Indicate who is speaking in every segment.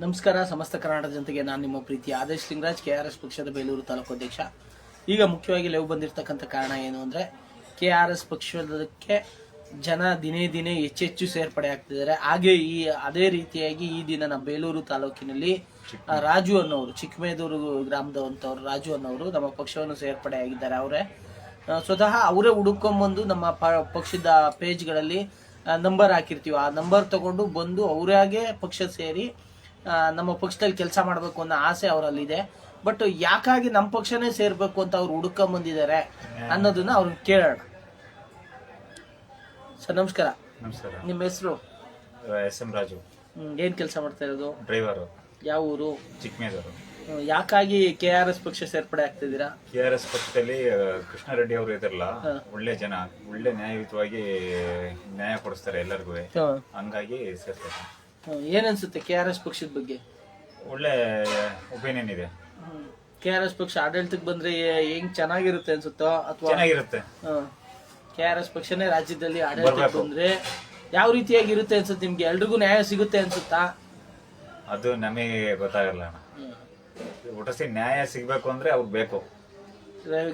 Speaker 1: ನಮಸ್ಕಾರ. ಸಮಸ್ತ ಕರ್ನಾಟಕ ಜನತೆಗೆ ನಾನು ನಿಮ್ಮ ಪ್ರೀತಿ ಆದೇಶ್ ಲಿಂಗರಾಜ್, KRS ಪಕ್ಷದ ಬೇಲೂರು ತಾಲೂಕು ಅಧ್ಯಕ್ಷ. ಈಗ ಮುಖ್ಯವಾಗಿ ಲೈವ್ ಬಂದಿರತಕ್ಕಂಥ ಕಾರಣ ಏನು ಅಂದರೆ, KRS ಪಕ್ಷದಕ್ಕೆ ಜನ ದಿನೇ ದಿನೇ ಹೆಚ್ಚೆಚ್ಚು ಸೇರ್ಪಡೆ ಆಗ್ತಿದ್ದಾರೆ. ಹಾಗೆ ಅದೇ ರೀತಿಯಾಗಿ ಈ ದಿನ ನಮ್ಮ ಬೇಲೂರು ತಾಲೂಕಿನಲ್ಲಿ ರಾಜು ಅನ್ನೋರು, ಚಿಕ್ಕಮೇದೂರು ಗ್ರಾಮದವಂತವ್ರು ರಾಜು ಅನ್ನೋರು ನಮ್ಮ ಪಕ್ಷವನ್ನು ಸೇರ್ಪಡೆ ಆಗಿದ್ದಾರೆ. ಸ್ವತಃ ಅವರೇ ಹುಡುಕೊಂಬಂದು ನಮ್ಮ ಪಕ್ಷದ ಪೇಜ್ಗಳಲ್ಲಿ ನಂಬರ್ ಹಾಕಿರ್ತೀವಿ. ಆ ನಂಬರ್ ತಗೊಂಡು ಬಂದು ಅವರಾಗೆ ಪಕ್ಷ ಸೇರಿ ನಮ್ಮ ಪಕ್ಷದಲ್ಲಿ ಕೆಲಸ ಮಾಡಬೇಕು ಅನ್ನೋ ಆಸೆ ಅವರಲ್ಲಿದೆ. ಬಟ್ ಯಾಕಾಗಿ ನಮ್ಮ ಪಕ್ಷನೇ ಸೇರ್ಬೇಕು ಅಂತ ಅವ್ರು ಹುಡುಕೊಂಬಂದಿದ್ದಾರೆ ಅನ್ನೋದನ್ನ ಅವ್ರನ್ನ ಕೇಳೋಣ. ಸರ್ ನಮಸ್ಕಾರ.
Speaker 2: ನಮಸ್ಕಾರ.
Speaker 1: ನಿಮ್ಮ ಹೆಸರು?
Speaker 2: SM ರಾಜು.
Speaker 1: ಏನ್ ಕೆಲಸ ಮಾಡ್ತಾ ಇರೋದು?
Speaker 2: ಡ್ರೈವರ್.
Speaker 1: ಯಾವ ಊರು?
Speaker 2: ಚಿಕ್ಕಮೇದೂರು.
Speaker 1: ಯಾಕಾಗಿ KRS ಪಕ್ಷ ಸೇರ್ಪಡೆ ಆಗ್ತಿದ್ದೀರಾ?
Speaker 2: KRS ಪಕ್ಷದಲ್ಲಿ ಕೃಷ್ಣ ರೆಡ್ಡಿ ಅವರು ಇದಾರಲ್ಲ, ಒಳ್ಳೆ ಜನ, ಒಳ್ಳೆ ನ್ಯಾಯಯುತವಾಗಿ ನ್ಯಾಯ ಕೊಡಿಸ್ತಾರೆ ಎಲ್ಲರಿಗೂ. ಹಂಗಾಗಿ ಸೇರ್ತಾರೆ.
Speaker 1: ಏನನ್ಸುತ್ತೆ KRS ಪಕ್ಷದ ಬಗ್ಗೆ?
Speaker 2: ಒಳ್ಳೆ ಒಪಿನಿಯನ್ ಇದೆ.
Speaker 1: KRS ಪಕ್ಷ ಆಡಳಿತಕ್ಕೆ ಬಂದ್ರೆ ಹೆಂಗ್ ಚೆನ್ನಾಗಿರುತ್ತೆ ಅನ್ಸುತ್ತೋ ಅಥವಾ?
Speaker 2: ಚೆನ್ನಾಗಿರುತ್ತೆ.
Speaker 1: KRS ಪಕ್ಷನೇ ರಾಜ್ಯದಲ್ಲಿ ಆಡಳಿತಕ್ಕೆ ಬಂದ್ರೆ ಯಾವ ರೀತಿಯಾಗಿರುತ್ತೆ ಅನ್ಸುತ್ತೆ ನಿಮ್ಗೆ? ಎಲ್ರಿಗೂ ನ್ಯಾಯ ಸಿಗುತ್ತೆ ಅನ್ಸುತ್ತಾ?
Speaker 2: ಅದು ನಮಗೆ ಗೊತ್ತಾಗಲ್ಲ. ಒಟ್ಟಿಸಿ ನ್ಯಾಯ ಸಿಗ್ಬೇಕು ಅಂದ್ರೆ ಅವ್ರು ಬೇಕು,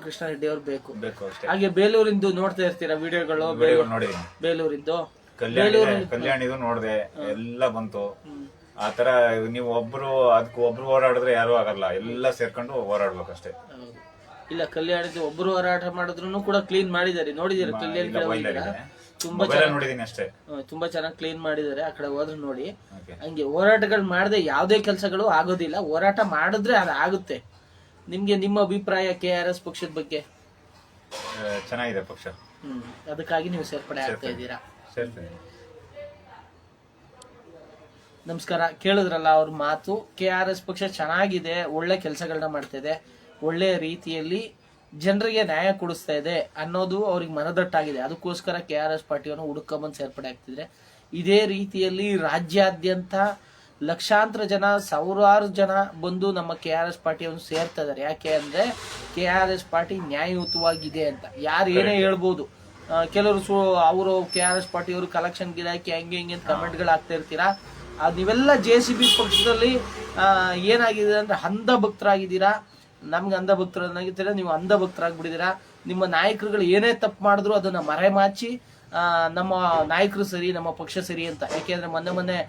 Speaker 1: ಕೃಷ್ಣ ರೆಡ್ಡಿ ಅವ್ರು ಬೇಕು
Speaker 2: ಅಷ್ಟೇ.
Speaker 1: ಹಾಗೆ ಬೇಲೂರಿಂದು ನೋಡ್ತಾ ಇರ್ತೀರಾ ವಿಡಿಯೋಗಳು?
Speaker 2: ನೋಡಿದೀನಿ.
Speaker 1: ಬೇಲೂರಿಂದು
Speaker 2: ಕಲ್ಯಾಣಿದು ನೋಡ್ದೆ, ಎಲ್ಲ ಬಂತು. ಆತರ ನೀವು ಒಬ್ರು ಹೋರಾಡಿದ್ರೆ ಯಾರು ಆಗಲ್ಲ, ಎಲ್ಲ ಸೇರ್ಕೊಂಡು ಹೋರಾಡ್ಬೇಕಷ್ಟೇ.
Speaker 1: ಇಲ್ಲ, ಕಲ್ಯಾಣದ ಒಬ್ರು ಹೋರಾಟ ಮಾಡಿದ್ರು ಕೂಡ ಕ್ಲೀನ್ ಮಾಡಿದ್ದಾರೆ, ನೋಡಿದಿರ? ಕಲ್ಯಾಣ ತುಂಬಾ
Speaker 2: ನೋಡಿದೀನಿ ಅಷ್ಟೇ.
Speaker 1: ತುಂಬಾ ಚೆನ್ನಾಗಿ ಕ್ಲೀನ್ ಮಾಡಿದ್ದಾರೆ. ಆ ಕಡೆ ಹೋದ್ರೆ ನೋಡಿ. ಹಂಗೆ ಹೋರಾಟಗಳು ಮಾಡದೆ ಯಾವುದೇ ಕೆಲಸಗಳು ಆಗೋದಿಲ್ಲ. ಹೋರಾಟ ಮಾಡಿದ್ರೆ ಅದು ಆಗುತ್ತೆ. ನಿಮ್ಗೆ ನಿಮ್ಮ ಅಭಿಪ್ರಾಯ KRS ಪಕ್ಷದ ಬಗ್ಗೆ?
Speaker 2: ಚೆನ್ನಾಗಿದೆ ಪಕ್ಷ.
Speaker 1: ಅದಕ್ಕಾಗಿ ನೀವು ಸೇರ್ಪಡೆ ಆಗ್ತಾ ಇದ್ದೀರಾ? ನಮಸ್ಕಾರ. ಕೇಳಿದ್ರಲ್ಲ ಅವ್ರ ಮಾತು. KRS ಪಕ್ಷ ಚೆನ್ನಾಗಿದೆ, ಒಳ್ಳೆ ಕೆಲಸಗಳನ್ನ ಮಾಡ್ತಾ ಇದೆ, ಒಳ್ಳೆ ರೀತಿಯಲ್ಲಿ ಜನರಿಗೆ ನ್ಯಾಯ ಕೊಡಿಸ್ತಾ ಇದೆ ಅನ್ನೋದು ಅವ್ರಿಗೆ ಮನದಟ್ಟಾಗಿದೆ. ಅದಕ್ಕೋಸ್ಕರ KRS ಪಾರ್ಟಿಯನ್ನು ಹುಡುಕೊಂಬಂದು ಸೇರ್ಪಡೆ ಆಗ್ತಿದ್ರೆ, ಇದೇ ರೀತಿಯಲ್ಲಿ ರಾಜ್ಯಾದ್ಯಂತ ಲಕ್ಷಾಂತರ ಜನ, ಸಾವಿರಾರು ಜನ ಬಂದು ನಮ್ಮ KRS ಪಾರ್ಟಿಯನ್ನು ಸೇರ್ತಾ ಇದ್ದಾರೆ. ಯಾಕೆ ಅಂದ್ರೆ KRS ಪಾರ್ಟಿ ನ್ಯಾಯಯುತವಾಗಿದೆ ಅಂತ. ಯಾರು ಏನೇ ಹೇಳ್ಬೋದು. ಕೆಲವರು ಅವರು KRS ಪಾರ್ಟಿಯವರು ಕಲೆಕ್ಷನ್ ಗಿರಾಕಿ ಹಂಗೆ ಹಿಂಗೆ ಅಂತ ಕಮೆಂಟ್ಗಳು ಹಾಕ್ತಾ ಇರ್ತೀರಾ. ನೀವೆಲ್ಲ JCB ಪಕ್ಷದಲ್ಲಿ ಏನಾಗಿದೆ ಅಂದ್ರೆ ಅಂಧ ಭಕ್ತರಾಗಿದ್ದೀರಾ. ನಮ್ಗೆ ಅಂಧ ಭಕ್ತರನ್ನಾಗಿದ್ದೀರಾ, ನೀವು ಅಂಧ ಭಕ್ತರಾಗ್ಬಿಟ್ಟಿದ್ದೀರಾ. ನಿಮ್ಮ ನಾಯಕರುಗಳು ಏನೇ ತಪ್ಪು ಮಾಡಿದ್ರು ಅದನ್ನ ಮರೆಮಾಚಿ ನಮ್ಮ ನಾಯಕರು ಸರಿ, ನಮ್ಮ ಪಕ್ಷ ಸರಿ ಅಂತ. ಯಾಕೆಂದ್ರೆ ಮೊನ್ನೆ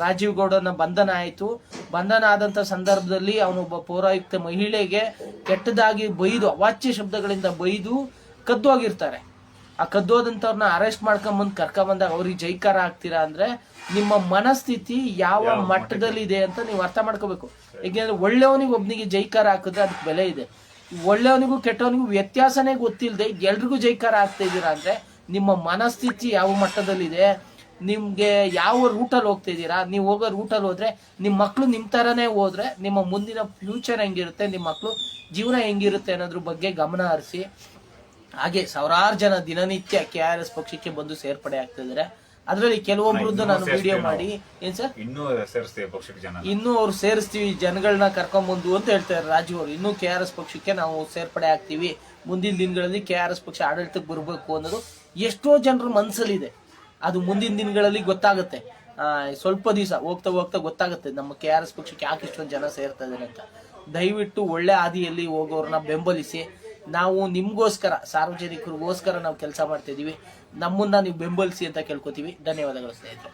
Speaker 1: ರಾಜೀವ್ ಗೌಡನ ಬಂಧನ ಆಯಿತು. ಬಂಧನ ಆದಂಥ ಸಂದರ್ಭದಲ್ಲಿ ಅವನೊಬ್ಬ ಪೌರಾಯುಕ್ತ ಮಹಿಳೆಗೆ ಕೆಟ್ಟದಾಗಿ ಬೈದು, ಅವಾಚ್ಯ ಶಬ್ದಗಳಿಂದ ಬೈದು ಕದ್ದೋಗಿರ್ತಾರೆ. ಆ ಕದ್ದೋದಂಥವ್ರನ್ನ ಅರೆಸ್ಟ್ ಮಾಡ್ಕೊಂಬಂದು ಕರ್ಕೊಂಬಂದಾಗ ಅವ್ರಿಗೆ ಜೈಕಾರ ಆಗ್ತೀರಾ ಅಂದ್ರೆ ನಿಮ್ಮ ಮನಸ್ಥಿತಿ ಯಾವ ಮಟ್ಟದಲ್ಲಿದೆ ಅಂತ ನೀವು ಅರ್ಥ ಮಾಡ್ಕೋಬೇಕು. ಯಾಕೆಂದ್ರೆ ಒಳ್ಳೆಯವನಿಗೆ ಒಬ್ನಿಗೆ ಜೈಕಾರ ಹಾಕಿದ್ರೆ ಅದಕ್ಕೆ ಬೆಲೆ ಇದೆ. ಒಳ್ಳೆಯವನಿಗೂ ಕೆಟ್ಟವನಿಗೂ ವ್ಯತ್ಯಾಸನೇ ಗೊತ್ತಿಲ್ಲದೆ ಎಲ್ರಿಗೂ ಜೈಕಾರ ಆಗ್ತಾ ಇದ್ದೀರಾ ಅಂದ್ರೆ ನಿಮ್ಮ ಮನಸ್ಥಿತಿ ಯಾವ ಮಟ್ಟದಲ್ಲಿದೆ, ನಿಮ್ಗೆ ಯಾವ ರೂಟಲ್ಲಿ ಹೋಗ್ತಾ ಇದ್ದೀರಾ. ನೀವು ಹೋಗೋ ರೂಟಲ್ಲಿ ಹೋದ್ರೆ ನಿಮ್ಮ ಮಕ್ಕಳು ನಿಮ್ಮ ಥರನೇ ಹೋದ್ರೆ ನಿಮ್ಮ ಮುಂದಿನ ಫ್ಯೂಚರ್ ಹೆಂಗಿರುತ್ತೆ, ನಿಮ್ಮ ಮಕ್ಕಳು ಜೀವನ ಹೆಂಗಿರುತ್ತೆ ಅನ್ನೋದ್ರ ಬಗ್ಗೆ ಗಮನ ಹರಿಸಿ. ಹಾಗೆ ಸಾವಿರಾರು ಜನ ದಿನನಿತ್ಯ KRS ಪಕ್ಷಕ್ಕೆ ಬಂದು ಸೇರ್ಪಡೆ ಆಗ್ತಾ ಇದ್ದಾರೆ. ಅದರಲ್ಲಿ ಕೆಲವೊಬ್ರದ್ದು ನಾನು ವಿಡಿಯೋ ಮಾಡಿ, ಏನ್ ಸರ್ ಇನ್ನೂ ಅವ್ರು ಸೇರಿಸ್ತೀವಿ ಜನಗಳನ್ನ ಕರ್ಕೊಂಡ್ಬಂದು ಅಂತ ಹೇಳ್ತಾರೆ ರಾಜು ಅವರು. ಇನ್ನೂ KRS ಪಕ್ಷಕ್ಕೆ ನಾವು ಸೇರ್ಪಡೆ ಆಗ್ತೀವಿ, ಮುಂದಿನ ದಿನಗಳಲ್ಲಿ KRS ಪಕ್ಷ ಆಡಳಿತಕ್ಕೆ ಬರಬೇಕು ಅನ್ನೋದು ಎಷ್ಟೋ ಜನರ ಮನಸ್ಸಲ್ಲಿದೆ. ಅದು ಮುಂದಿನ ದಿನಗಳಲ್ಲಿ ಗೊತ್ತಾಗುತ್ತೆ. ಸ್ವಲ್ಪ ದಿವಸ ಹೋಗ್ತಾ ಹೋಗ್ತಾ ಗೊತ್ತಾಗುತ್ತೆ ನಮ್ಮ KRS ಪಕ್ಷಕ್ಕೆ ಯಾಕೆ ಇಷ್ಟೊಂದು ಜನ ಸೇರ್ತಾ ಇದ್ದಾರೆ ಅಂತ. ದಯವಿಟ್ಟು ಒಳ್ಳೆ ಹಾದಿಯಲ್ಲಿ ಹೋಗೋರನ್ನ ಬೆಂಬಲಿಸಿ. ನಾವು ನಿಮ್ಗೋಸ್ಕರ, ಸಾರ್ವಜನಿಕರಿಗೋಸ್ಕರ ನಾವು ಕೆಲಸ ಮಾಡ್ತಾ ಇದೀವಿ. ನಮ್ಮನ್ನ ನೀವು ಬೆಂಬಲಿಸಿ ಅಂತ ಕೇಳ್ಕೊತೀವಿ. ಧನ್ಯವಾದಗಳು ಸ್ನೇಹಿತರೆ.